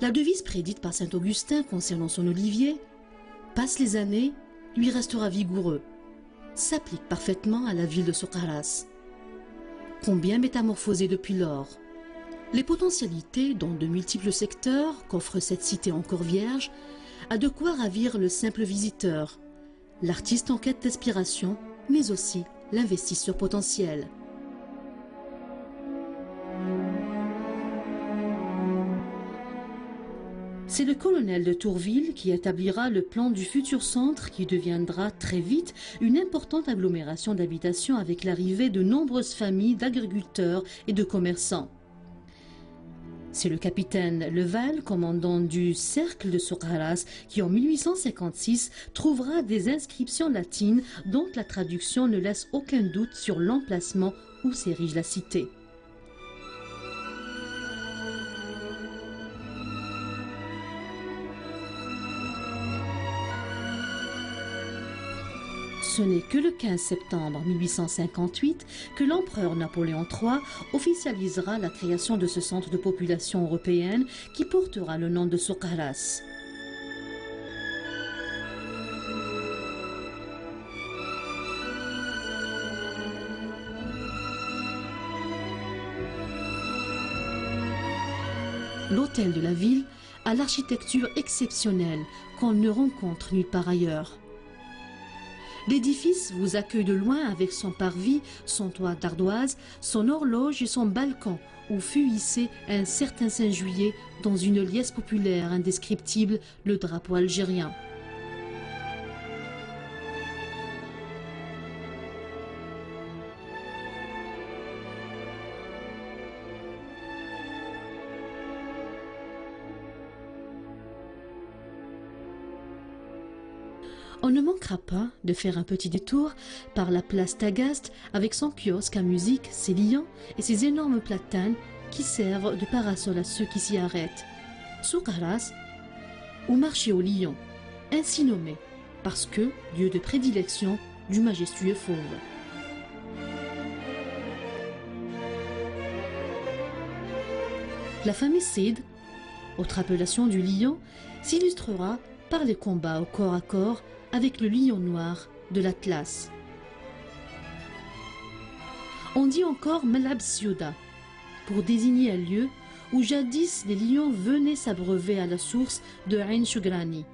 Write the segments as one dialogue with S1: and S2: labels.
S1: La devise prédite par saint Augustin concernant son olivier, passe les années, lui restera vigoureux, s'applique parfaitement à la ville de Socarrás. Combien métamorphosée depuis lors. Les potentialités dans de multiples secteurs qu'offre cette cité encore vierge a de quoi ravir le simple visiteur, l'artiste en quête d'inspiration, mais aussi l'investisseur potentiel. C'est le colonel de Tourville qui établira le plan du futur centre qui deviendra très vite une importante agglomération d'habitations avec l'arrivée de nombreuses familles d'agriculteurs et de commerçants. C'est le capitaine Leval, commandant du cercle de Socarrás, qui en 1856 trouvera des inscriptions latines dont la traduction ne laisse aucun doute sur l'emplacement où s'érige la cité. Ce n'est que le 15 septembre 1858 que l'empereur Napoléon III officialisera la création de ce centre de population européenne qui portera le nom de Socarrás. L'hôtel de la ville a l'architecture exceptionnelle qu'on ne rencontre nulle part ailleurs. L'édifice vous accueille de loin avec son parvis, son toit d'ardoise, son horloge et son balcon où fut hissé un certain 5 juillet dans une liesse populaire indescriptible, le drapeau algérien. On ne manquera pas de faire un petit détour par la place Tagaste avec son kiosque à musique, ses lions et ses énormes platanes qui servent de parasol à ceux qui s'y arrêtent. Socarrás, ou marché aux lions, ainsi nommé parce que lieu de prédilection du majestueux fauve. La famille Cid, autre appellation du lion, s'illustrera par les combats au corps à corps avec le lion noir de l'Atlas. On dit encore Malab Cioda pour désigner un lieu où jadis les lions venaient s'abreuver à la source de Ain Chougrani.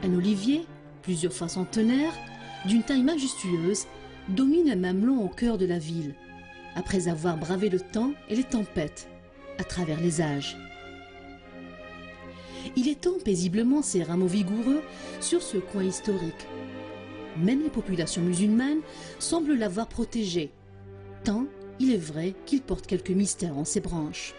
S1: Un olivier, plusieurs fois centenaire, d'une taille majestueuse, domine un mamelon au cœur de la ville, après avoir bravé le temps et les tempêtes, à travers les âges. Il étend paisiblement ses rameaux vigoureux sur ce coin historique. Même les populations musulmanes semblent l'avoir protégé, tant il est vrai qu'il porte quelques mystères en ses branches.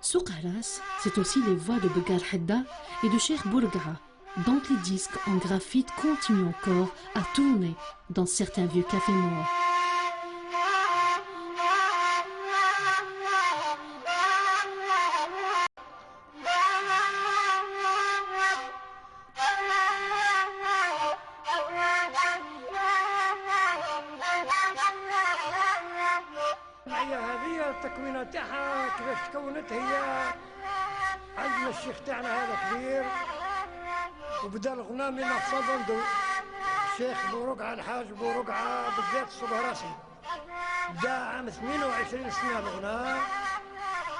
S1: Socarrás, c'est aussi les voix de Begar Hedda et de Cheikh Bourgara, dont les disques en graphite continuent encore à tourner dans certains vieux cafés morts.
S2: التكوينه تاعها كيفاش تكونت هي عندنا الشيخ تاعنا هذا كبير وبدا الغنى من نفسه بندو الشيخ بورقعه الحاج بورقعه بالذات الصبهراسي بدا عام 22 سنه الغنى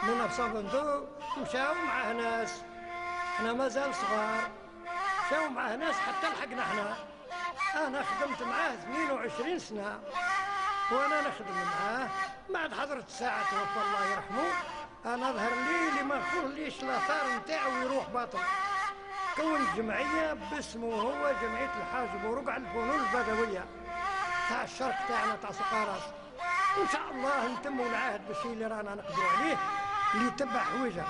S2: من نفسه بندو ومشاو معاه ناس احنا مازال صغار مشاو معاه ناس حتى لحقنا احنا انا خدمت معاه 22 سنه وانا نخدم معاه بعد حضرة الساعة توفى الله يرحمه انا ظهر لي اللي ما نخليش الاثار نتاعو يروح باطل كون جمعية باسمه هو جمعية الحاج بورقع الفنون البدوية تاع الشرق تاعنا تاع سقراس. وان شاء الله نتموا العهد بالشيء اللي رانا نقدروا عليه، اللي يتبع حويجه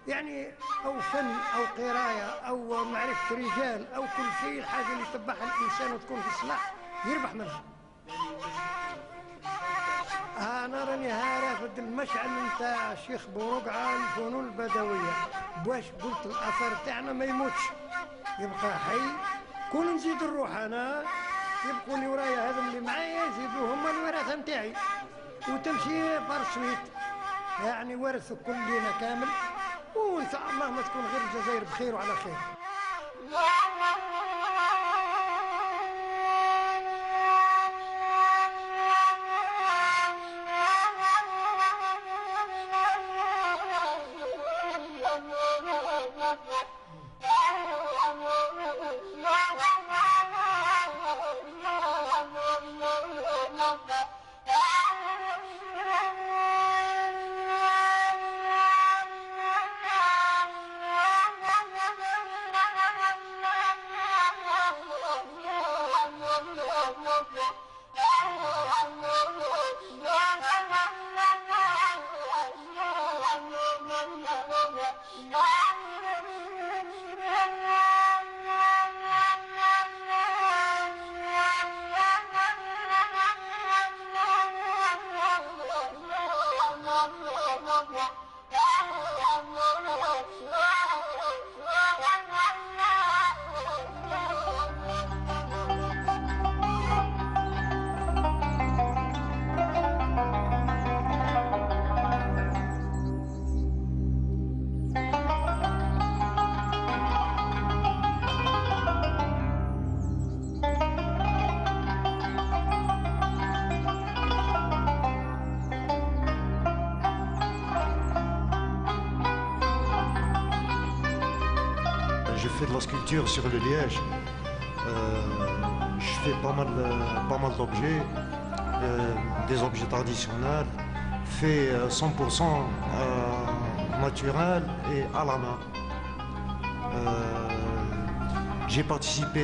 S2: يعني او فن او قرايه او معرفه رجال او كل شيء، الحاجه اللي يتبعها الانسان وتكون في الصلاح يربح منها. انا راني رافد المشعل نتاع الشيخ بورقعه الفنون البدويه، باش قلت الاثر تاعنا ما يموتش يبقى حي. كون نزيد الروح انا يبقوا اللي ورايا هذم اللي معايا يزيدوا هما الوراثه نتاعي وتمشي برشويت، يعني ورث كلنا كامل. وان شاء الله ما تكون غير الجزائر بخير وعلى خير.
S3: Je fais de la sculpture sur le liège. Je fais pas mal d'objets, des objets traditionnels, faits 100% naturels et à la main. J'ai participé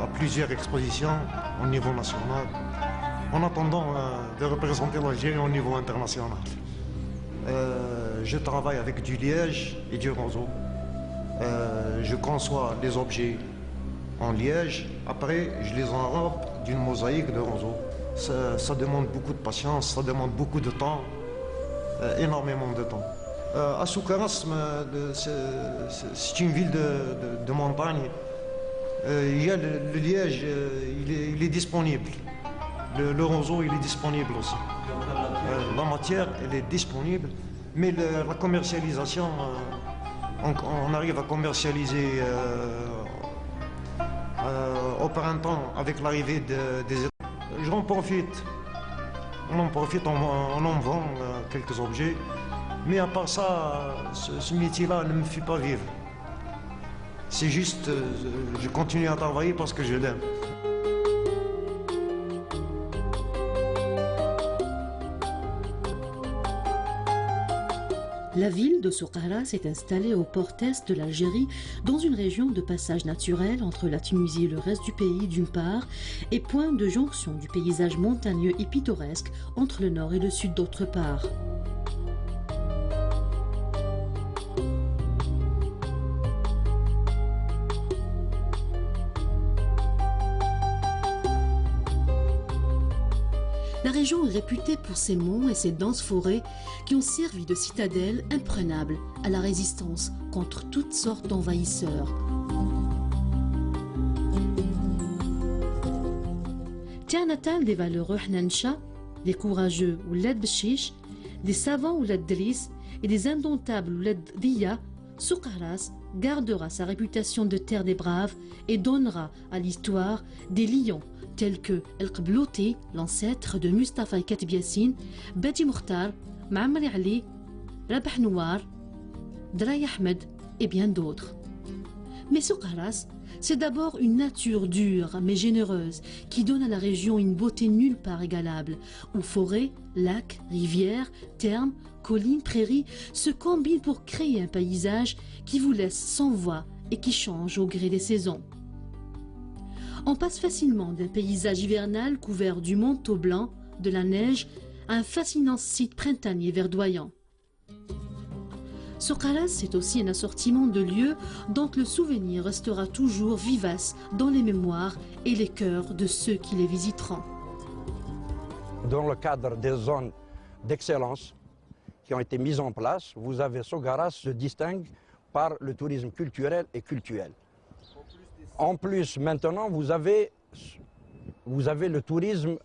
S3: à plusieurs expositions au niveau national, en attendant de représenter l'Algérie au niveau international. Je travaille avec du liège et du roseau. Je conçois les objets en liège, après je les enrobe d'une mosaïque de roseau. Ça demande beaucoup de patience, ça demande beaucoup de temps, énormément de temps. À Soukaras, c'est une ville de montagne. Il y a le liège, il est disponible. Le roseau, il est disponible aussi. La matière, elle est disponible, mais la commercialisation, on arrive à commercialiser au printemps avec l'arrivée des états. J'en profite. On en profite, on en vend quelques objets. Mais à part ça, ce métier-là ne me fait pas vivre. C'est juste, je continue à travailler parce que je l'aime.
S1: La ville de Souqara s'est installée au port-est de l'Algérie, dans une région de passage naturel entre la Tunisie et le reste du pays d'une part, et point de jonction du paysage montagneux et pittoresque entre le nord et le sud d'autre part. La région est réputée pour ses monts et ses denses forêts qui ont servi de citadelle imprenable à la résistance contre toutes sortes d'envahisseurs. Terre natale des valeureux Hnancha, des courageux Ouled Bchiche, des savants Ouled Driss et des indomptables Ouled Diya, Souqaras gardera sa réputation de terre des braves et donnera à l'histoire des lions tels que El Qblouti, l'ancêtre de Mustafa Katib Yassine, Badi Mokhtar, Ma'amri Ali, Rabah Nouar, Dray Ahmed et bien d'autres. Mais Souqaras, c'est d'abord une nature dure mais généreuse qui donne à la région une beauté nulle part égalable, où forêts, lacs, rivières, thermes, collines, prairies se combinent pour créer un paysage qui vous laisse sans voix et qui change au gré des saisons. On passe facilement d'un paysage hivernal couvert du manteau blanc, de la neige, à un fascinant site printanier verdoyant. Soqalas, c'est aussi un assortiment de lieux dont le souvenir restera toujours vivace dans les mémoires et les cœurs de ceux qui les visiteront.
S4: Dans le cadre des zones d'excellence qui ont été mises en place, vous avez Soqalas se distingue par le tourisme culturel et cultuel. En plus, maintenant, vous avez le tourisme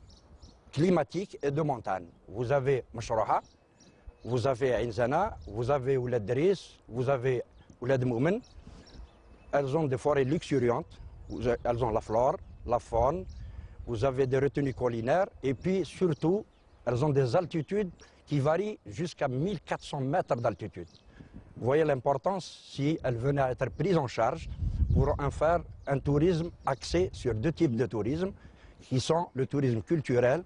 S4: climatique et de montagne. Vous avez Mashrouha, vous avez Ain Zana, vous avez Ouled Driss, vous avez Ouled Moumen. Elles ont des forêts luxuriantes, elles ont la flore, la faune, vous avez des retenues collinaires et puis surtout, elles ont des altitudes qui varient jusqu'à 1400 mètres d'altitude. Vous voyez l'importance, si elles venaient à être prises en charge, pour en faire un tourisme axé sur deux types de tourisme, qui sont le tourisme culturel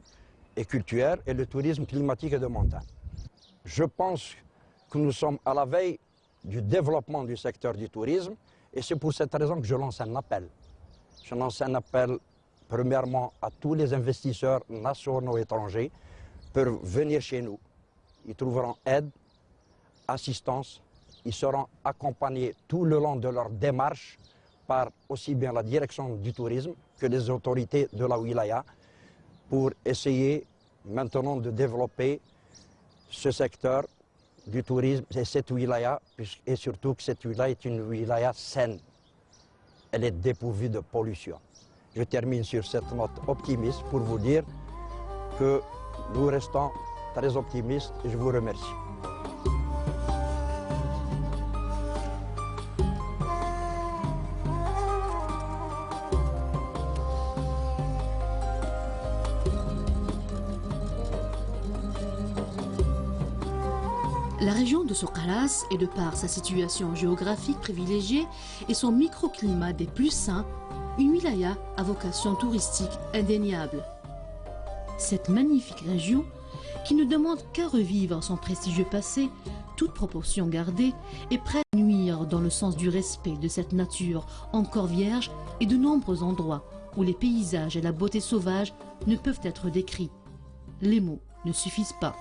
S4: et cultuel et le tourisme climatique et de montagne. Je pense que nous sommes à la veille du développement du secteur du tourisme et c'est pour cette raison que je lance un appel. Je lance un appel premièrement à tous les investisseurs nationaux et étrangers pour venir chez nous. Ils trouveront aide, assistance, ils seront accompagnés tout le long de leur démarche par aussi bien la direction du tourisme que les autorités de la wilaya pour essayer maintenant de développer ce secteur du tourisme et cette wilaya, et surtout que cette wilaya est une wilaya saine. Elle est dépourvue de pollution. Je termine sur cette note optimiste pour vous dire que nous restons très optimistes et je vous remercie.
S1: La région de Soqalas est, de par sa situation géographique privilégiée et son microclimat des plus sains, une wilaya à vocation touristique indéniable. Cette magnifique région, qui ne demande qu'à revivre son prestigieux passé, toute proportion gardée, est prête à nuire dans le sens du respect de cette nature encore vierge et de nombreux endroits où les paysages et la beauté sauvage ne peuvent être décrits. Les mots ne suffisent pas.